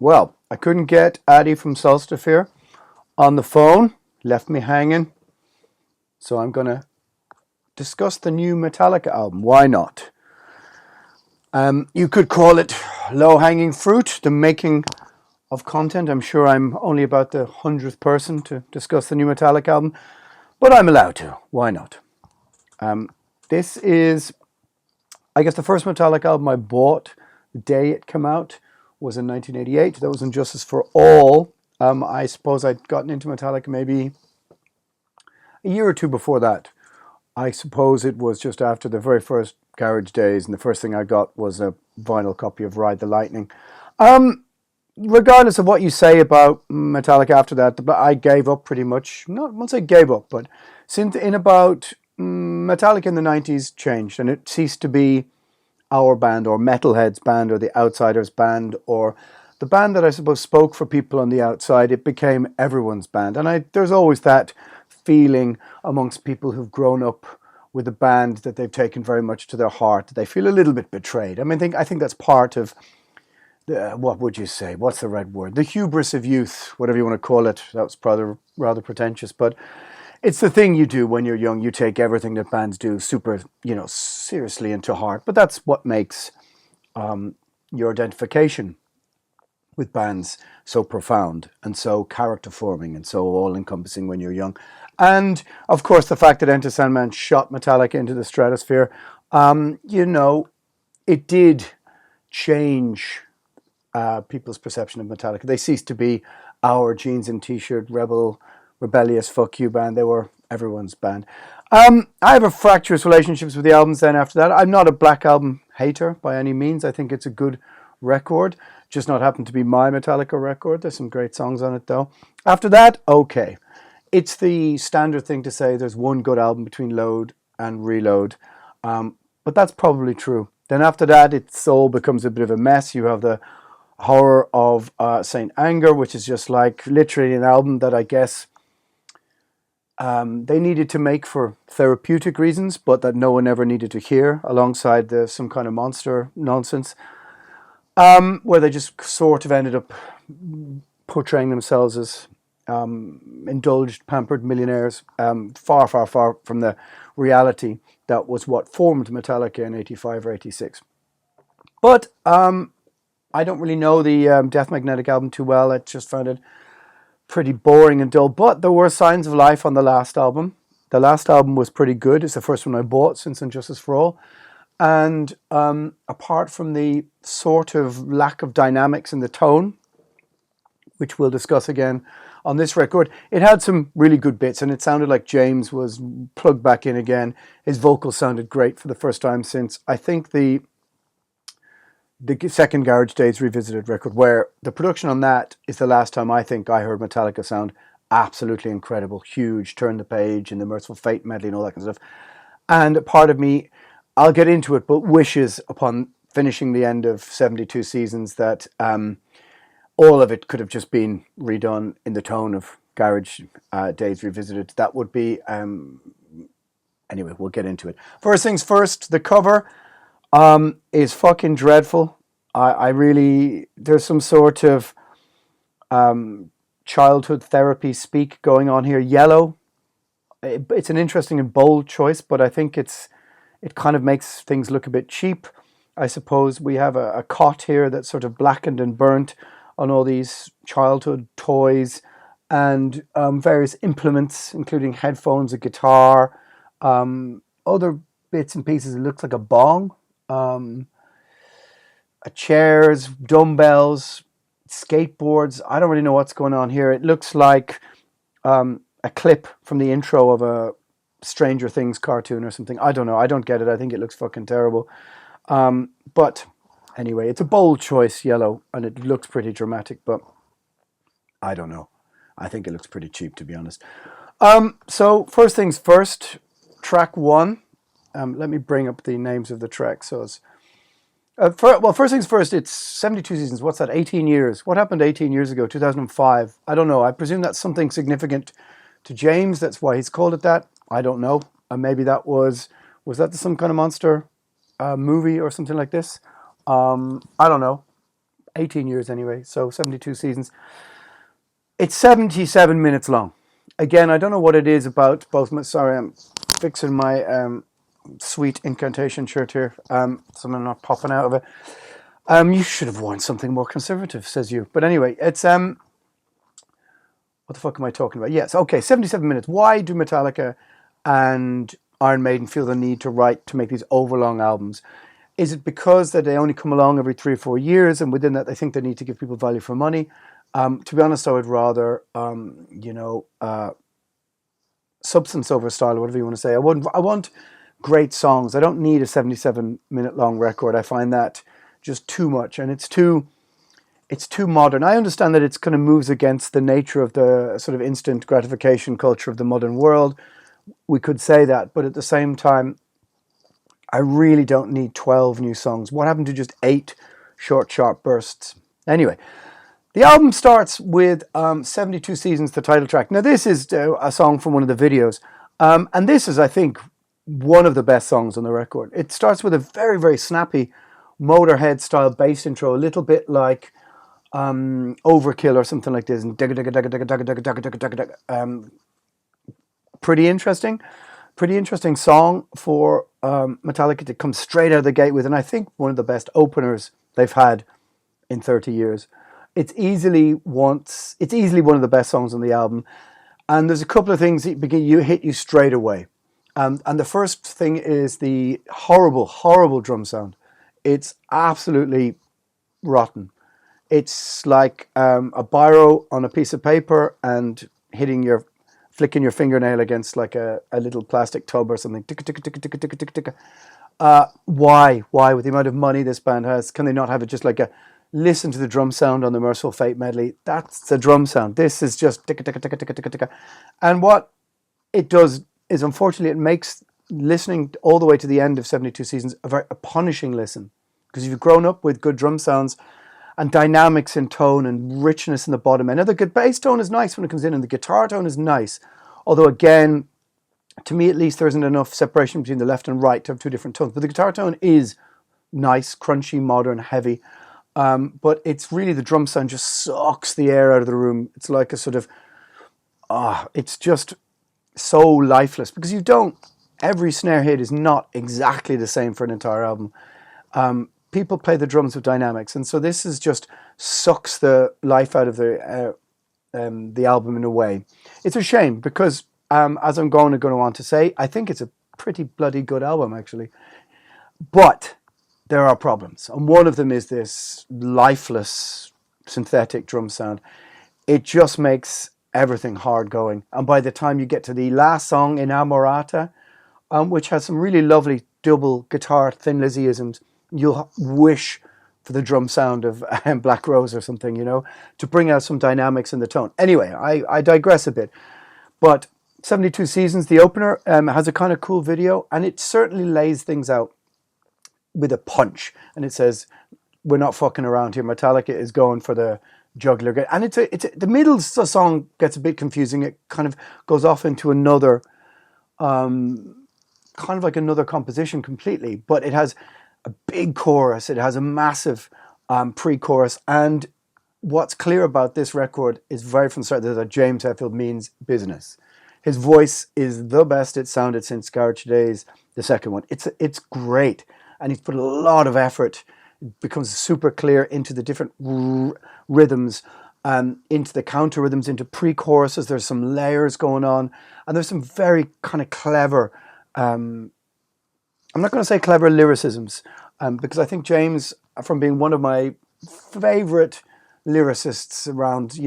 Well, I couldn't get Addy from Solstice here on the phone, left me hanging. So I'm going to discuss the new Metallica album. Why not? You could call it low-hanging fruit, the making of content. I'm sure I'm only about the 100th person to discuss the new Metallica album, but I'm allowed to. Why not? This is, I guess, the first Metallica album I bought the day it came out was in 1988. That was Injustice for All. I suppose I'd gotten into Metallica maybe a year or two before that. I suppose it was just after the very first garage days, and the first thing I got was a vinyl copy of Ride the Lightning. Regardless of what you say about Metallica after that, I gave up pretty much. Not once I gave up, but since in about Metallica in the 90s changed, and it ceased to be our band or Metalhead's band or the Outsiders band or the band that I suppose spoke for people on the outside. It became everyone's band, and there's always that feeling amongst people who've grown up with a band that they've taken very much to their heart. They feel a little bit betrayed. I mean, I think that's part of what would you say? What's the right word? The hubris of youth, whatever you want to call it. That was rather pretentious, but it's the thing you do when you're young. You take everything that bands do super, seriously into heart. But that's what makes your identification with bands so profound and so character forming and so all encompassing when you're young. And of course, the fact that Enter Sandman shot Metallica into the stratosphere, it did change people's perception of Metallica. They ceased to be our jeans and t-shirt rebellious fuck you band. They were everyone's band. I have a fractious relationships with the albums then after that. I'm not a Black Album hater by any means. I think it's a good record. Just not happened to be my Metallica record. There's some great songs on it though. After that, okay. It's the standard thing to say there's one good album between Load and Reload. But that's probably true. Then after that, it all becomes a bit of a mess. You have the horror of Saint Anger, which is just like literally an album that I guess they needed to make for therapeutic reasons, but that no one ever needed to hear, alongside some kind of monster nonsense, where they just sort of ended up portraying themselves as indulged, pampered millionaires, far, far, far from the reality that was what formed Metallica in 85 or 86. But I don't really know the Death Magnetic album too well. I just found it pretty boring and dull. But there were signs of life on the last album. The last album was pretty good. It's the first one I bought since Injustice for All. And apart from the sort of lack of dynamics in the tone, which we'll discuss again on this record, it had some really good bits, and it sounded like James was plugged back in again. His vocals sounded great for the first time since, I think, the second Garage Days Revisited record, where the production on that is the last time I think I heard Metallica sound absolutely incredible, huge, Turn the Page and the Merciful Fate medley and all that kind of stuff. And part of me, I'll get into it, but wishes upon finishing the end of 72 seasons that all of it could have just been redone in the tone of Garage Days Revisited. That would be... anyway, we'll get into it. First things first, the cover is fucking dreadful. I really... There's some sort of childhood therapy speak going on here. Yellow. It's an interesting and bold choice, but I think it kind of makes things look a bit cheap. I suppose we have a cot here that's sort of blackened and burnt on all these childhood toys and various implements, including headphones, a guitar, other bits and pieces. It looks like a bong, chairs, dumbbells, skateboards. I don't really know what's going on here. It looks like a clip from the intro of a Stranger Things cartoon or something. I don't know. I don't get it. I think it looks fucking terrible. But anyway, it's a bold choice, yellow, and it looks pretty dramatic, but I don't know. I think it looks pretty cheap, to be honest. So first things first, track one. Let me bring up the names of the tracks. So it's first things first, it's 72 seasons. What's that? 18 years. What happened 18 years ago? 2005. I don't know. I presume that's something significant to James. That's why he's called it that. I don't know. Maybe that was that some kind of monster movie or something like this? I don't know. 18 years anyway, so 72 seasons. It's 77 minutes long. Again, I don't know what it is about both. Sorry, I'm fixing my sweet incantation shirt here, so I'm not popping out of it. You should have worn something more conservative, says you. But anyway, it's what the fuck am I talking about? Yes, okay, 77 minutes. Why do Metallica and Iron Maiden feel the need to make these overlong albums? Is it because that they only come along every 3 or 4 years, and within that they think they need to give people value for money? To be honest, I would rather, substance over style, or whatever you want to say. I want great songs. I don't need a 77-minute long record. I find that just too much, and it's too modern. I understand that it's kind of moves against the nature of the sort of instant gratification culture of the modern world. We could say that, but at the same time, I really don't need 12 new songs. What happened to just 8 short, sharp bursts? Anyway, the album starts with 72 Seasons, the title track. Now, this is a song from one of the videos. And this is, I think, one of the best songs on the record. It starts with a very, very snappy Motorhead-style bass intro, a little bit like Overkill or something like this. And pretty interesting song for Metallica to come straight out of the gate with, and I think one of the best openers they've had in 30 years. It's easily one of the best songs on the album, and there's a couple of things that hit you straight away. And the first thing is the horrible drum sound. It's absolutely rotten. It's like a biro on a piece of paper and flicking your fingernail against like a little plastic tub or something. Why? With the amount of money this band has, can they not have it just like listen to the drum sound on the Merciful Fate medley? That's the drum sound. This is just ticka ticka ticka ticka ticka ticka. And what it does is, unfortunately, it makes listening all the way to the end of 72 Seasons a punishing listen. Because if you've grown up with good drum sounds and dynamics in tone and richness in the bottom end. Now, the good bass tone is nice when it comes in, and the guitar tone is nice. Although, again, to me at least, there isn't enough separation between the left and right to have 2 different tones. But the guitar tone is nice, crunchy, modern, heavy. But it's really the drum sound just sucks the air out of the room. It's like a sort of, it's just so lifeless. Because every snare hit is not exactly the same for an entire album. People play the drums with dynamics, and so this is just sucks the life out of the album in a way. It's a shame because, as I'm going to go on to say, I think it's a pretty bloody good album actually. But there are problems, and one of them is this lifeless synthetic drum sound. It just makes everything hard going, and by the time you get to the last song in Amarata, which has some really lovely double guitar Thin Lizzy-isms, you'll wish for the drum sound of Black Rose or something, to bring out some dynamics in the tone. Anyway, I digress a bit. But 72 Seasons, the opener, has a kind of cool video, and it certainly lays things out with a punch. And it says, we're not fucking around here. Metallica is going for the jugular. And it's the middle of the song gets a bit confusing. It kind of goes off into another, kind of like another composition completely. But it has a big chorus. It has a massive pre-chorus. And what's clear about this record is very from the start that James Hetfield means business. His voice is the best it's sounded since Garage Days, the second one. It's great. And he's put a lot of effort. It becomes super clear into the different rhythms, into the counter rhythms, into pre-choruses. There's some layers going on. And there's some very kind of clever, I'm not going to say clever lyricisms, because I think James, from being one of my favorite lyricists around,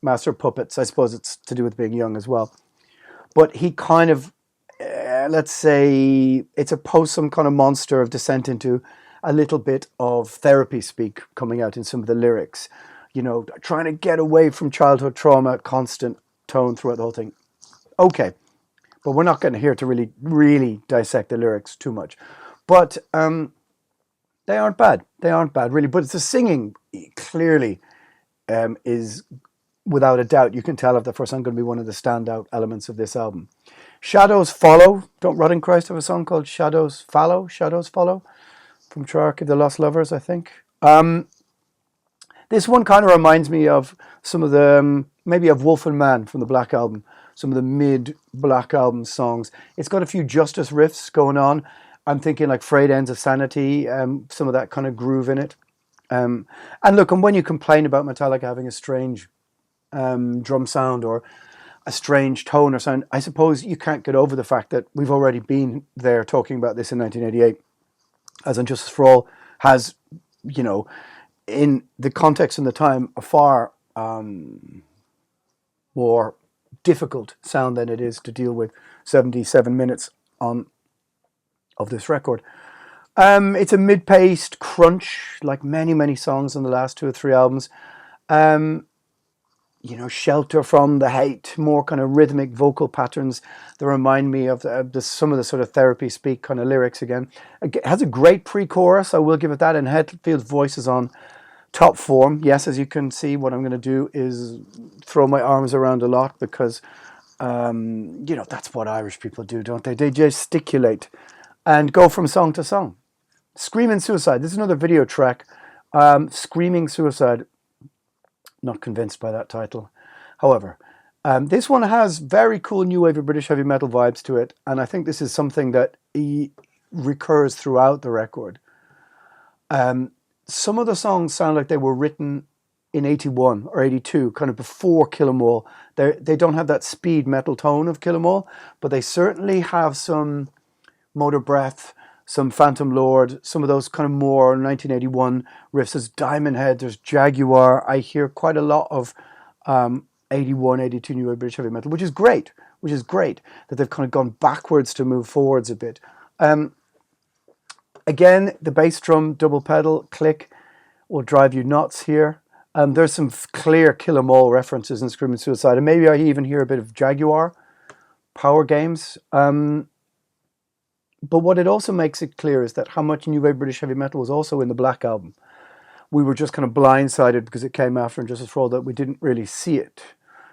Master of Puppets, I suppose it's to do with being young as well. But he kind of, let's say, it's a some kind of monster of descent into a little bit of therapy speak coming out in some of the lyrics. Trying to get away from childhood trauma, constant tone throughout the whole thing. Okay. But we're not getting here to really, really dissect the lyrics too much. But they aren't bad. They aren't bad, really. But it's the singing, clearly, is, without a doubt, you can tell if the first song going to be one of the standout elements of this album. Shadows Follow. Don't Rotting Christ have a song called Shadows Follow? Shadows Follow? From Trarchy, The Lost Lovers, I think. This one kind of reminds me of some of the, maybe of Wolf and Man from the Black Album, some of the mid-Black Album songs. It's got a few Justice riffs going on. I'm thinking like Frayed Ends of Sanity, some of that kind of groove in it. And look, and when you complain about Metallica having a strange drum sound or a strange tone or sound, I suppose you can't get over the fact that we've already been there talking about this in 1988, as Unjustice for All has, you know, in the context and the time, a far more difficult sound than it is to deal with 77 minutes of this record. It's a mid-paced crunch, like many songs on the last 2 or 3 albums. You know, shelter from the hate, more kind of rhythmic vocal patterns that remind me of some of the sort of therapy speak kind of lyrics again. It has a great pre-chorus, I will give it that, and Hetfield's voice is on top form. Yes, as you can see, what I'm going to do is throw my arms around a lot because, you know, that's what Irish people do, don't they? They gesticulate and go from song to song. Screaming Suicide, this is another video track. Screaming Suicide. Not convinced by that title. However, this one has very cool new wave of British heavy metal vibes to it, and I think this is something that recurs throughout the record. Some of the songs sound like they were written in 81 or 82, kind of before Kill 'Em All. They don't have that speed metal tone of Kill 'Em All, but they certainly have some Motor Breath, some Phantom Lord, some of those kind of more 1981 riffs. There's Diamond Head, there's Jaguar. I hear quite a lot of 81, 82 new British heavy metal, which is great that they've kind of gone backwards to move forwards a bit. Again, the bass drum double pedal click will drive you nuts here. There's some clear Kill 'Em All references in Screaming Suicide, and maybe I even hear a bit of Jaguar, Power Games. But what it also makes it clear is that how much new wave British heavy metal was also in the Black Album. We were just kind of blindsided because it came after Injustice for All that we didn't really see it.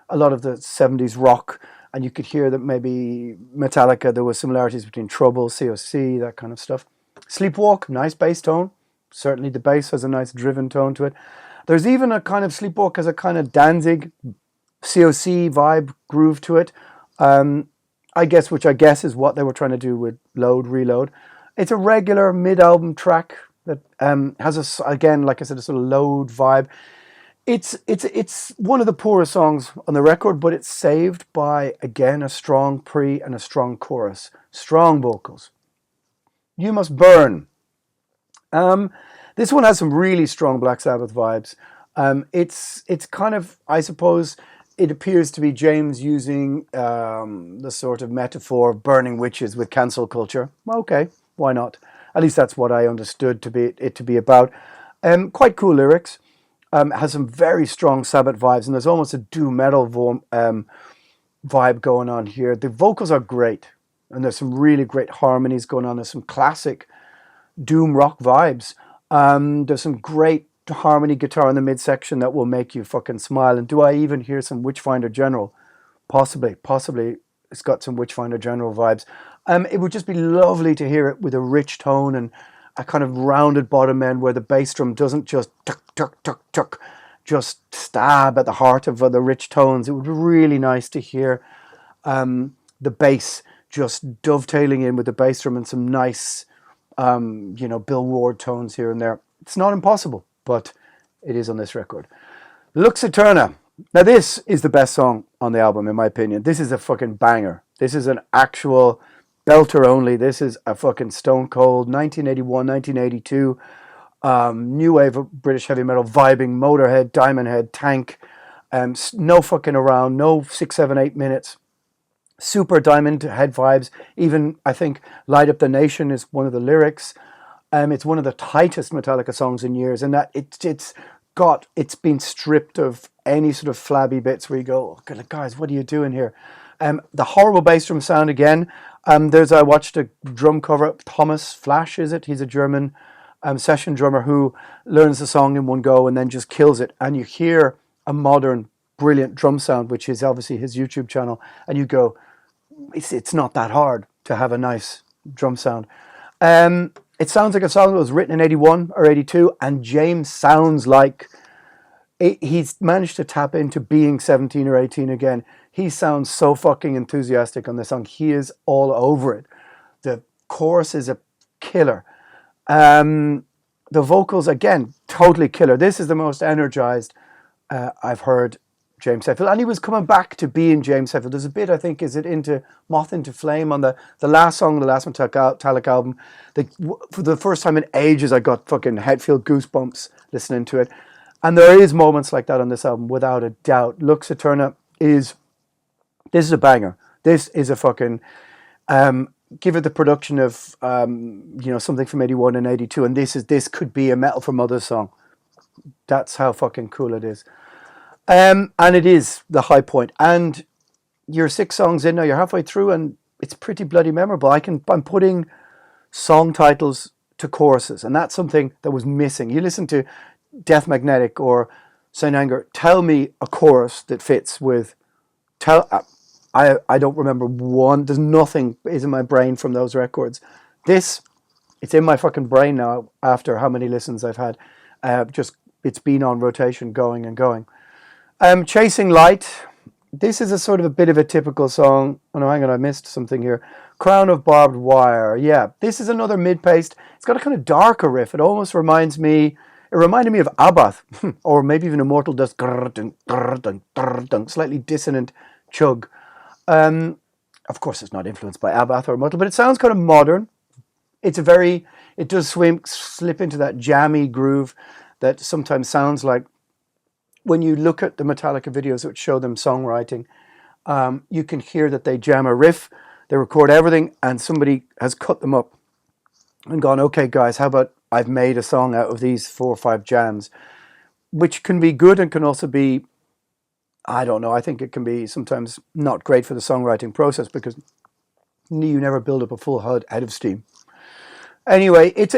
A lot of the 70s rock, and you could hear that maybe Metallica, there were similarities between Trouble, COC, that kind of stuff. Sleepwalk, nice bass tone. Certainly the bass has a nice driven tone to it. There's even a kind of Sleepwalk has a kind of Danzig, COC vibe groove to it. Which I guess is what they were trying to do with Load, Reload. It's a regular mid-album track that has again, like I said, a sort of Load vibe. It's one of the poorest songs on the record, but it's saved by, again, a strong pre and a strong chorus. Strong vocals. You Must Burn. This one has some really strong Black Sabbath vibes. It's kind of, I suppose, it appears to be James using the sort of metaphor of burning witches with cancel culture. Okay, why not? At least that's what I understood it to be about. Quite cool lyrics. Has some very strong Sabbath vibes, and there's almost a doom metal vibe going on here. The vocals are great, and there's some really great harmonies going on. There's some classic doom rock vibes. There's some great harmony guitar in the midsection that will make you fucking smile. And do I even hear some Witchfinder General? Possibly it's got some Witchfinder General vibes. It would just be lovely to hear it with a rich tone and a kind of rounded bottom end where the bass drum doesn't just tuck tuck tuck tuck, just stab at the heart of the rich tones. It would be really nice to hear the bass just dovetailing in with the bass drum and some nice Bill Ward tones here and there. It's not impossible, but it is on this record. Lux Æterna. Now this is the best song on the album, in my opinion. This is a fucking banger. This is an actual belter only. This is a fucking stone cold 1981, 1982 new wave of British heavy metal vibing, Motorhead, Diamond Head, Tank. No fucking around, no 6, 7, 8 minutes. Super Diamond Head vibes. Even, I think, Light Up the Nation is one of the lyrics. It's one of the tightest Metallica songs in years, and that it's been stripped of any sort of flabby bits where you go, oh, guys, what are you doing here? The horrible bass drum sound again. I watched a drum cover. Thomas Flash, is it? He's a German session drummer who learns the song in one go and then just kills it. And you hear a modern, brilliant drum sound, which is obviously his YouTube channel, and you go, it's not that hard to have a nice drum sound. It sounds like a song that was written in 81 or 82, and James sounds like he's managed to tap into being 17 or 18 again. He sounds so fucking enthusiastic on this song. He is all over it. The chorus is a killer. The vocals, again, totally killer. This is the most energized I've heard James Hetfield. And he was coming back to being James Hetfield. There's a bit, I think, is it into Moth into Flame on the last song, the last Metallica album. For the first time in ages, I got fucking Hetfield goosebumps listening to it. And there is moments like that on this album, without a doubt. Lux Æterna this is a banger. This is a fucking, give it the production of, something from 81 and 82. And this could be a Metal from Others song. That's how fucking cool it is. And it is the high point. And you're 6 songs in now, you're halfway through, and it's pretty bloody memorable. I'm putting song titles to choruses, and that's something that was missing. You listen to Death Magnetic or Saint Anger, tell me a chorus that fits with I don't remember one. There's nothing is in my brain from those records. It's in my fucking brain now after how many listens I've had. It's been on rotation, going and going. Chasing Light. This is a sort of a bit of a typical song. Oh no, hang on, I missed something here. Crown of Barbed Wire. Yeah, this is another mid-paced. It's got a kind of darker riff. It almost reminded me of Abbath, or maybe even Immortal Dust. Slightly dissonant chug. Of course, it's not influenced by Abbath or Immortal, but it sounds kind of modern. It does slip into that jammy groove that sometimes sounds like, when you look at the Metallica videos which show them songwriting, you can hear that they jam a riff, they record everything, and somebody has cut them up and gone, okay guys, how about I've made a song out of these 4 or 5 jams, which can be good and can also be, I don't know, I think it can be sometimes not great for the songwriting process because you never build up a full head of steam. Anyway, it's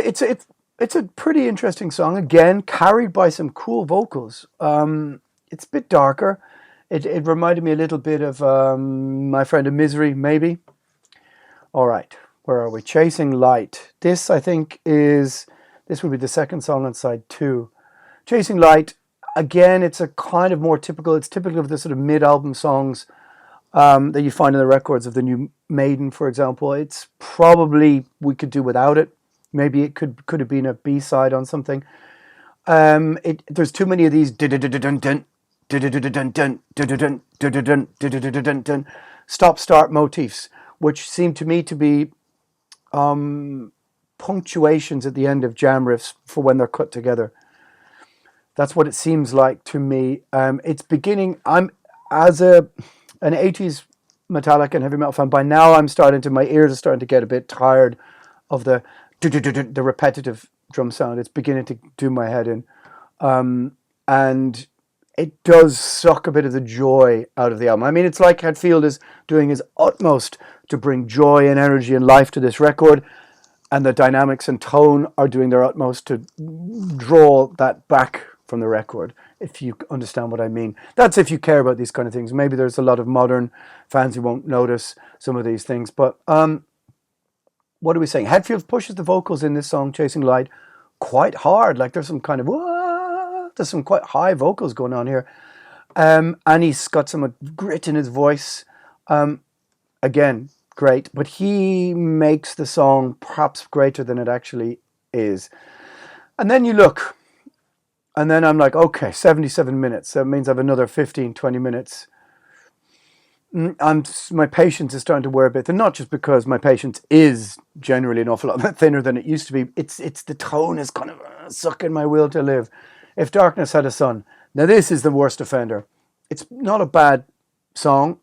a pretty interesting song, again, carried by some cool vocals. It's a bit darker. It reminded me a little bit of My Friend in Misery, maybe. All right, where are we? Chasing Light. This, I think, this would be the second song on side 2. Chasing Light, again, it's a kind of more typical, it's typical of the sort of mid-album songs that you find in the records of the new Maiden, for example. It's probably, we could do without it. Maybe it could have been a B-side on something. There's too many of these stop-start motifs, which seem to me to be punctuations at the end of jam riffs for when they're cut together. That's what it seems like to me. It's beginning. I'm as an 80s Metallica and heavy metal fan. By now, my ears are starting to get a bit tired of the repetitive drum sound. It's beginning to do my head in, and it does suck a bit of the joy out of the album. I mean, it's like Hetfield is doing his utmost to bring joy and energy and life to this record, and the dynamics and tone are doing their utmost to draw that back from the record, if you understand what I mean. That's if you care about these kind of things. Maybe there's a lot of modern fans who won't notice some of these things, but what are we saying? Hetfield pushes the vocals in this song, Chasing Light, quite hard. Like there's some kind of, there's some quite high vocals going on here. And he's got some grit in his voice. Again, great. But he makes the song perhaps greater than it actually is. And then you look, and then I'm like, okay, 77 minutes. That means I have another 15, 20 minutes. My patience is starting to wear a bit, and not just because my patience is generally an awful lot thinner than it used to be. It's the tone is kind of sucking my will to live. If Darkness Had a Sun. Now this is the worst offender. It's not a bad song,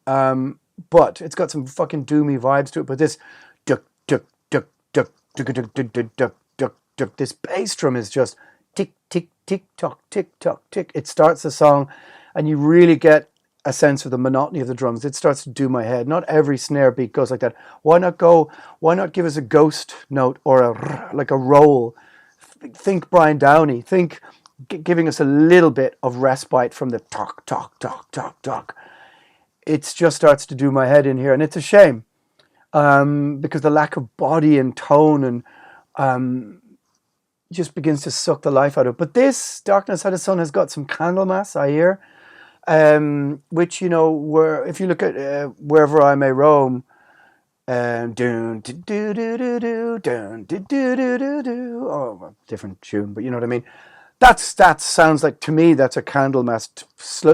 but it's got some fucking doomy vibes to it. But this duck duck duck duck duck duck duck duck duck duck duck. This bass drum is just tick tick tick tock tick tock tick. It starts the song, and you really get a sense of the monotony of the drums. It starts to do my head. Not every snare beat goes like that. Why not give us a ghost note or a roll? Think Brian Downey. Think giving us a little bit of respite from the talk, talk, talk, talk, talk. It just starts to do my head in here, and it's a shame because the lack of body and tone and just begins to suck the life out of it. But this Darkness Out of Sun has got some Candlemas, I hear, which, you know, where if you look at Wherever I May Roam, dun, do, do, do, do, do, dun, do, do, do, do, do. Oh, different tune, but you know what I mean. That sounds like, to me, that's a Candlemas.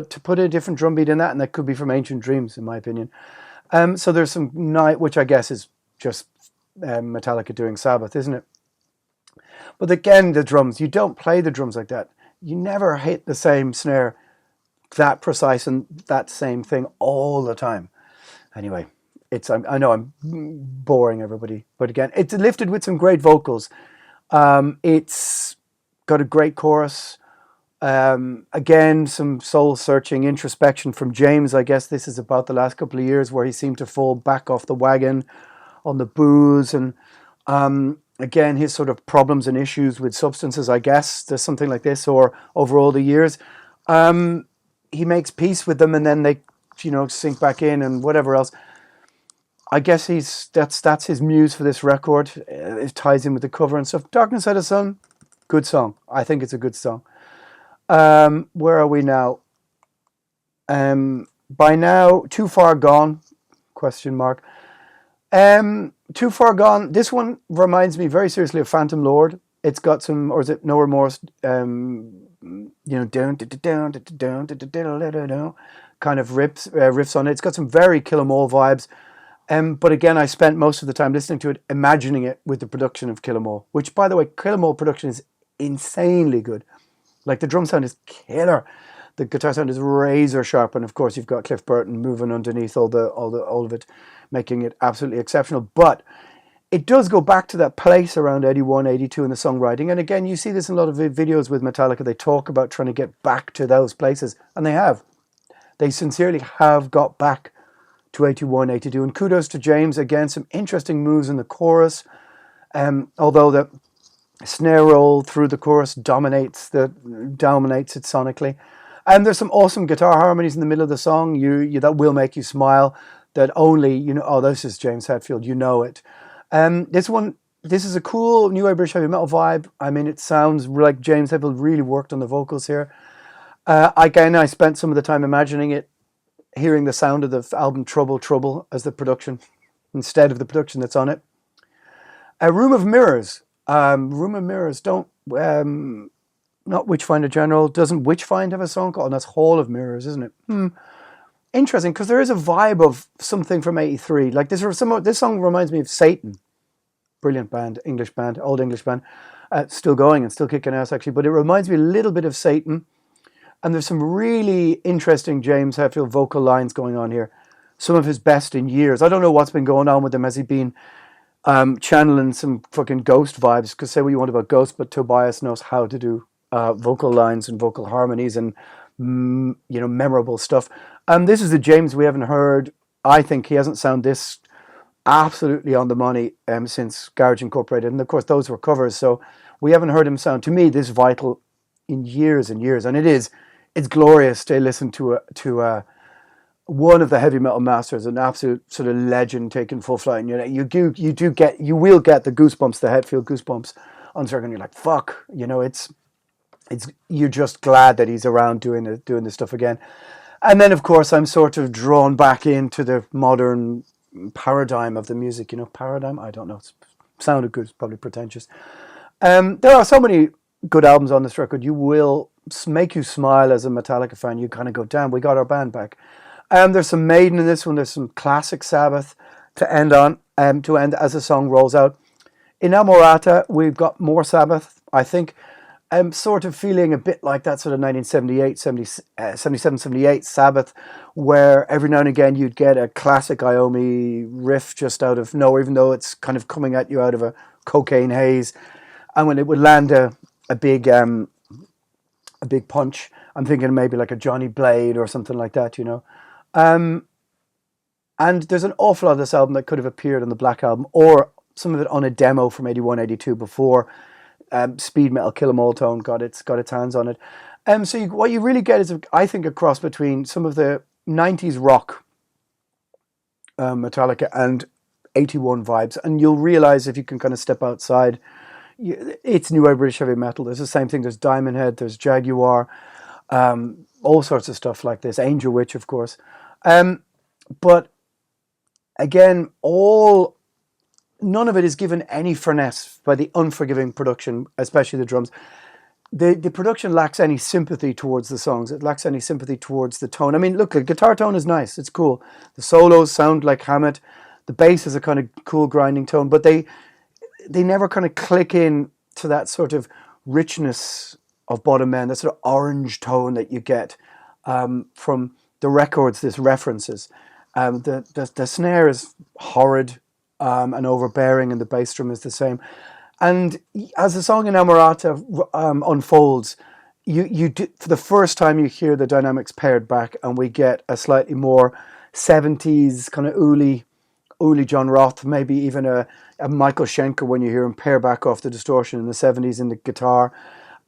To put a different drum beat in that, and that could be from Ancient Dreams, in my opinion. So there's some night, which I guess is just Metallica doing Sabbath, isn't it? But again, the drums, you don't play the drums like that. You never hit the same snare that precise and that same thing all the time. Anyway, I know I'm boring everybody, but again, it's lifted with some great vocals. It's got a great chorus. Again, some soul-searching introspection from James. I guess this is about the last couple of years where he seemed to fall back off the wagon on the booze, and again, his sort of problems and issues with substances, I guess. There's something like this, or over all the years. He makes peace with them, and then they, you know, sink back in and whatever else. I guess that's his muse for this record. It ties in with the cover and stuff. Darkness Out of Sun, good song. I think it's a good song. Where are we now? By now, Too Far Gone? Question mark. Too Far Gone. This one reminds me very seriously of Phantom Lord. It's got some, or is it No Remorse? You know, down, kind of riffs on it. It's got some very Kill 'Em All vibes. But again, I spent most of the time listening to it, imagining it with the production of Kill 'Em All, which, by the way, Kill 'Em All production is insanely good. Like, the drum sound is killer. The guitar sound is razor sharp, and of course you've got Cliff Burton moving underneath all of it, making it absolutely exceptional. But it does go back to that place around 81, 82 in the songwriting. And again, you see this in a lot of videos with Metallica. They talk about trying to get back to those places, and they have. They sincerely have got back to 81, 82. And kudos to James. Again, some interesting moves in the chorus. Although the snare roll through the chorus dominates it sonically. And there's some awesome guitar harmonies in the middle of the song that will make you smile, that only, you know, oh, this is James Hetfield, you know it. This is a cool new wave British heavy metal vibe. I mean, it sounds like James Hetfield really worked on the vocals here. Again, I spent some of the time imagining it, hearing the sound of the album Trouble Trouble as the production, instead of the production that's on it. A Room of Mirrors. Room of Mirrors don't... not Witchfinder General. Doesn't Witchfind have a song called? And that's Hall of Mirrors, isn't it? Interesting, because there is a vibe of something from 83. Like this song reminds me of Satan. Brilliant band, English band, old English band. Still going and still kicking ass, actually. But it reminds me a little bit of Satan. And there's some really interesting James Hetfield vocal lines going on here. Some of his best in years. I don't know what's been going on with him. Has he been channeling some fucking Ghost vibes? Because say what you want about Ghost, but Tobias knows how to do vocal lines and vocal harmonies and you know, memorable stuff. This is the James we haven't heard. I think he hasn't sounded this absolutely on the money since Garage Incorporated, and of course those were covers, so we haven't heard him sound, to me, this vital in years and years. And it's glorious to listen to one of the heavy metal masters, an absolute sort of legend taking full flight, and you will get the goosebumps, the Hetfield goosebumps on certain. You're like, fuck, you know, it's you're just glad that he's around doing this stuff again. And then, of course, I'm sort of drawn back into the modern paradigm of the music. You know, paradigm? I don't know. It sounded good. It's probably pretentious. There are so many good albums on this record. You will make you smile as a Metallica fan. You kind of go, damn, we got our band back. There's some Maiden in this one. There's some classic Sabbath to end on, as the song rolls out. In Amarata, we've got more Sabbath, I think. I'm sort of feeling a bit like that sort of 77, 78 Sabbath, where every now and again you'd get a classic Iommi riff just out of nowhere, even though it's kind of coming at you out of a cocaine haze. And when it would land a big punch, I'm thinking maybe like a Johnny Blade or something like that, you know. And there's an awful lot of this album that could have appeared on the Black Album, or some of it on a demo from 81, 82 before speed metal Kill 'Em All Tone got its hands on it. So what you really get is, I think, a cross between some of the 90s rock Metallica and 81 vibes, and you'll realize if you can kind of step outside It's new wave British heavy metal. There's the same thing. There's Diamond Head. There's Jaguar. All sorts of stuff like this. Angel Witch, of course. But again, none of it is given any finesse by the unforgiving production, especially the drums. The production lacks any sympathy towards the songs. It lacks any sympathy towards the tone. I mean, look, the guitar tone is nice. It's cool. The solos sound like Hammett. The bass is a kind of cool grinding tone, but they never kind of click in to that sort of richness of Bottom Men, that sort of orange tone that you get from the records this references. The snare is horrid and overbearing, and the bass drum is the same. And as the song in Amarata unfolds, you do, for the first time you hear the dynamics pared back, and we get a slightly more 70s kind of Uli John Roth, maybe even a Michael Schenker when you hear him pare back off the distortion in the 70s in the guitar.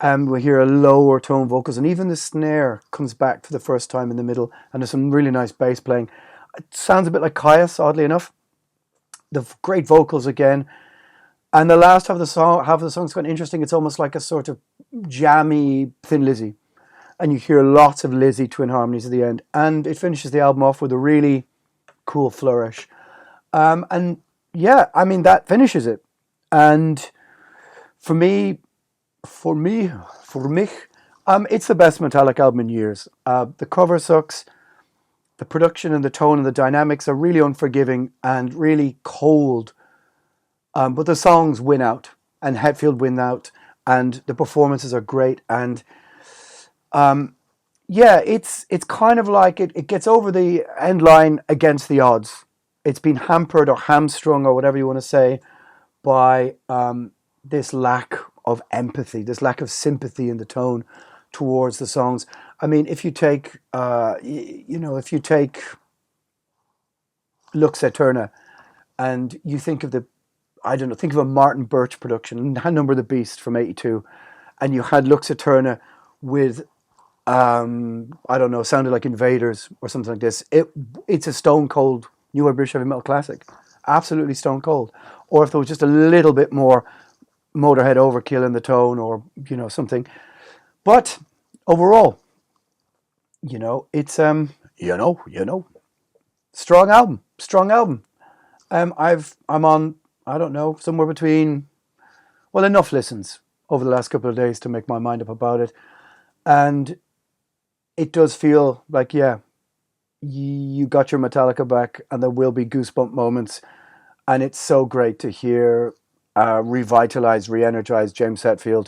We hear a lower tone vocals, and even the snare comes back for the first time in the middle, and there's some really nice bass playing. It sounds a bit like Caius, oddly enough. The great vocals again. And the last half of the song's quite interesting. It's almost like a sort of jammy Thin Lizzy. And you hear lots of Lizzy twin harmonies at the end. And it finishes the album off with a really cool flourish. And yeah, I mean, that finishes it. And for me, it's the best Metallica album in years. The cover sucks. The production and the tone and the dynamics are really unforgiving and really cold. But the songs win out, and Hetfield win out, and the performances are great. And yeah, it's kind of like it gets over the end line against the odds. It's been hampered or hamstrung or whatever you want to say by this lack of empathy, this lack of sympathy in the tone towards the songs. I mean, if you take, if you take Lux Æterna and you think of think of a Martin Birch production, Number the Beast from '82, and you had Lux Æterna with, sounded like Invaders or something like this. It's a stone cold new wave British heavy metal classic, absolutely stone cold. Or if there was just a little bit more Motorhead overkill in the tone, or something. But overall, it's strong album. I'm on, I don't know, somewhere between, well, enough listens over the last couple of days to make my mind up about it. And it does feel like, yeah, you got your Metallica back, and there will be goosebump moments. And it's so great to hear revitalized, re-energized James Hetfield,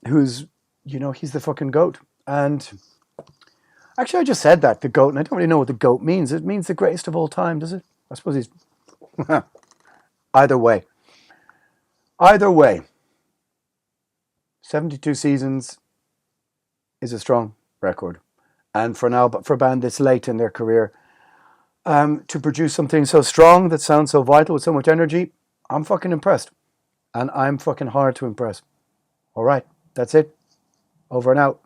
who's, he's the fucking GOAT. And actually, I just said that, the GOAT, and I don't really know what the GOAT means. It means the greatest of all time, does it? I suppose he's... Either way, 72 seasons is a strong record. And for a band this late in their career, to produce something so strong that sounds so vital with so much energy, I'm fucking impressed. And I'm fucking hard to impress. All right, that's it. Over and out.